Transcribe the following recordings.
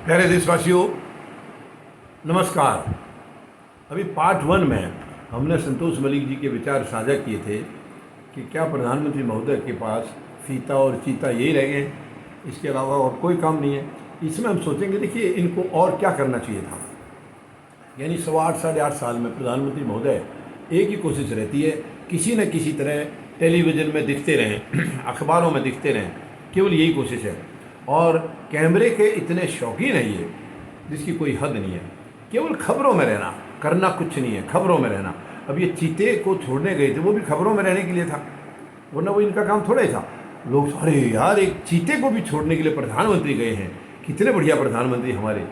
प्यारे देशवासियों, नमस्कार। अभी पार्ट 1 में हमने संतोष मलिक जी के विचार साझा किए थे कि क्या प्रधानमंत्री महोदय के पास फीता और चीता यही रह गए, इसके अलावा और कोई काम नहीं है। इसमें हम सोचेंगे, देखिए इनको और क्या करना चाहिए था। यानी 8.25 साढ़े 8 साल में प्रधानमंत्री महोदय एक ही कोशिश रहती है, किसी न किसी तरह टेलीविज़न में दिखते रहें, अखबारों में दिखते रहें, केवल यही कोशिश है। और कैमरे के इतने शौकीन हैं ये, जिसकी कोई हद नहीं है। केवल खबरों में रहना, करना कुछ नहीं है, खबरों में रहना। अब ये चीते को छोड़ने गए थे, वो भी खबरों में रहने के लिए था, वरना वो इनका काम थोड़ा ही था। लोग अरे यार, एक चीते को भी छोड़ने के लिए प्रधानमंत्री गए हैं, कितने बढ़िया प्रधानमंत्री हमारे।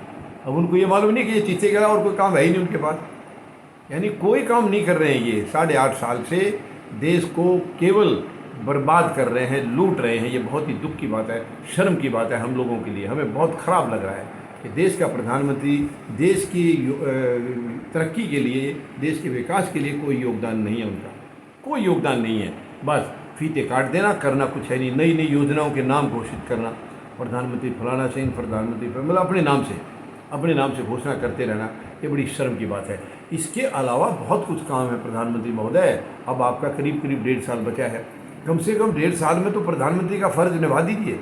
अब उनको ये मालूम नहीं कि ये चीते के अलावा और कोई काम है ही नहीं उनके पास। यानी कोई काम नहीं कर रहे हैं ये 8.5 साल से, देश को केवल बर्बाद कर रहे हैं, लूट रहे हैं। ये बहुत ही दुख की बात है, शर्म की बात है हम लोगों के लिए। हमें बहुत ख़राब लग रहा है कि देश का प्रधानमंत्री देश की तरक्की के लिए, देश के विकास के लिए कोई योगदान नहीं है उनका, कोई योगदान नहीं है। बस फीते काट देना, करना कुछ है नहीं। नई नई योजनाओं के नाम घोषित करना, प्रधानमंत्री फलाना सिंह, प्रधानमंत्री मतलब अपने नाम से घोषणा करते रहना, ये बड़ी शर्म की बात है। इसके अलावा बहुत कुछ काम है प्रधानमंत्री महोदय। अब आपका करीब 1.5 साल बचा है, कम से कम 1.5 साल में तो प्रधानमंत्री का फ़र्ज निभा दीजिए।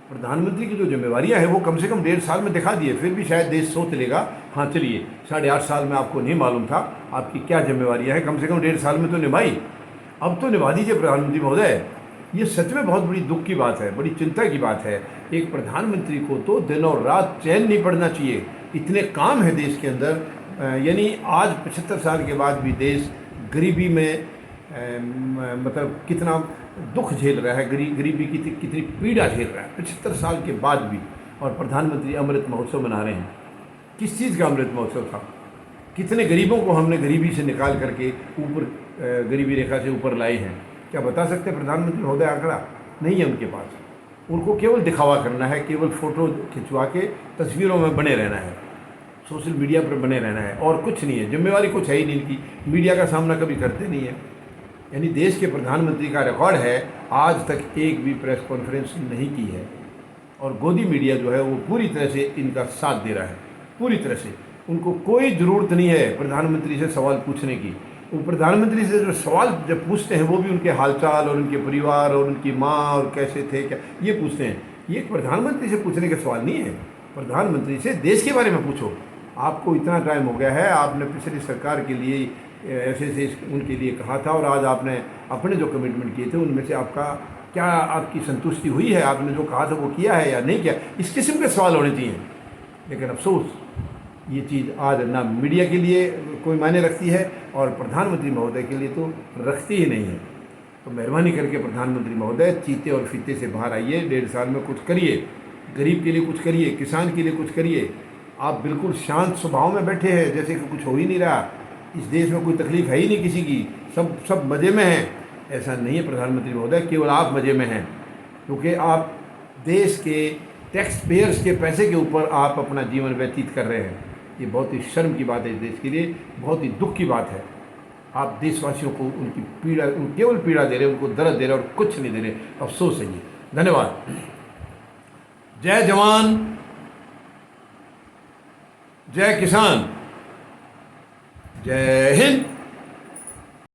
प्रधानमंत्री की जो जिम्मेवारियां हैं वो कम से कम 1.5 साल में दिखा दिए, फिर भी शायद देश सोच लेगा हाँ चलिए 8.5 साल में आपको नहीं मालूम था आपकी क्या जिम्मेवारियां हैं, कम से कम 1.5 साल में तो निभाई, अब तो निभा दीजिए प्रधानमंत्री महोदय। ये सच में बहुत बड़ी दुख की बात है, बड़ी चिंता की बात है। एक प्रधानमंत्री को तो दिन और रात चैन नहीं पड़ना चाहिए, इतने काम है देश के अंदर। यानी आज 75 साल के बाद भी देश गरीबी में मतलब कितना दुख झेल रहा है, गरीबी की कितनी पीड़ा झेल रहा है 75 साल के बाद भी। और प्रधानमंत्री अमृत महोत्सव मना रहे हैं। किस चीज़ का अमृत महोत्सव था? कितने गरीबों को हमने गरीबी से निकाल करके ऊपर गरीबी रेखा से ऊपर लाए हैं? क्या बता सकते हैं प्रधानमंत्री महोदय आंकड़ा? नहीं है उनके पास। उनको केवल दिखावा करना है, केवल फ़ोटो खिंचवा के तस्वीरों में बने रहना है, सोशल मीडिया पर बने रहना है, और कुछ नहीं है। जिम्मेवारी कुछ है ही नहीं इनकी, मीडिया का सामना कभी करते नहीं है। यानी देश के प्रधानमंत्री का रिकॉर्ड है, आज तक एक भी प्रेस कॉन्फ्रेंस नहीं की है। और गोदी मीडिया जो है वो पूरी तरह से इनका साथ दे रहा है, पूरी तरह से। उनको कोई ज़रूरत नहीं है प्रधानमंत्री से सवाल पूछने की। वो प्रधानमंत्री से जो सवाल जब पूछते हैं वो भी उनके हालचाल और उनके परिवार और उनकी माँ और कैसे थे क्या, ये पूछते हैं। ये प्रधानमंत्री से पूछने का सवाल नहीं है। प्रधानमंत्री से देश के बारे में पूछो। आपको इतना टाइम हो गया है, आपने पिछली सरकार के लिए ऐसे उनके लिए कहा था, और आज आपने अपने जो कमिटमेंट किए थे उनमें से आपका क्या, आपकी संतुष्टि हुई है? आपने जो कहा था वो किया है या नहीं किया? इस किस्म के सवाल होने चाहिए। लेकिन अफसोस ये चीज़ आज ना मीडिया के लिए कोई मायने रखती है और प्रधानमंत्री महोदय के लिए तो रखती ही नहीं है। तो मेहरबानी करके प्रधानमंत्री महोदय चीते और फीते से बाहर आइए, 1.5 साल में कुछ करिए, गरीब के लिए कुछ करिए, किसान के लिए कुछ करिए। आप बिल्कुल शांत स्वभाव में बैठे हैं, जैसे कि कुछ हो ही नहीं रहा, इस देश में कोई तकलीफ है ही नहीं किसी की, सब मज़े में हैं। ऐसा नहीं है प्रधानमंत्री महोदय, केवल आप मज़े में हैं, क्योंकि आप देश के टैक्स पेयर्स के पैसे के ऊपर आप अपना जीवन व्यतीत कर रहे हैं। ये बहुत ही शर्म की बात है इस देश के लिए, बहुत ही दुख की बात है। आप देशवासियों को उनकी पीड़ा, केवल पीड़ा दे रहे हैं, उनको दर्द दे रहे हैं और कुछ नहीं दे रहे। अफसोस है ये। धन्यवाद। जय जवान, जय किसान, जय हिंद।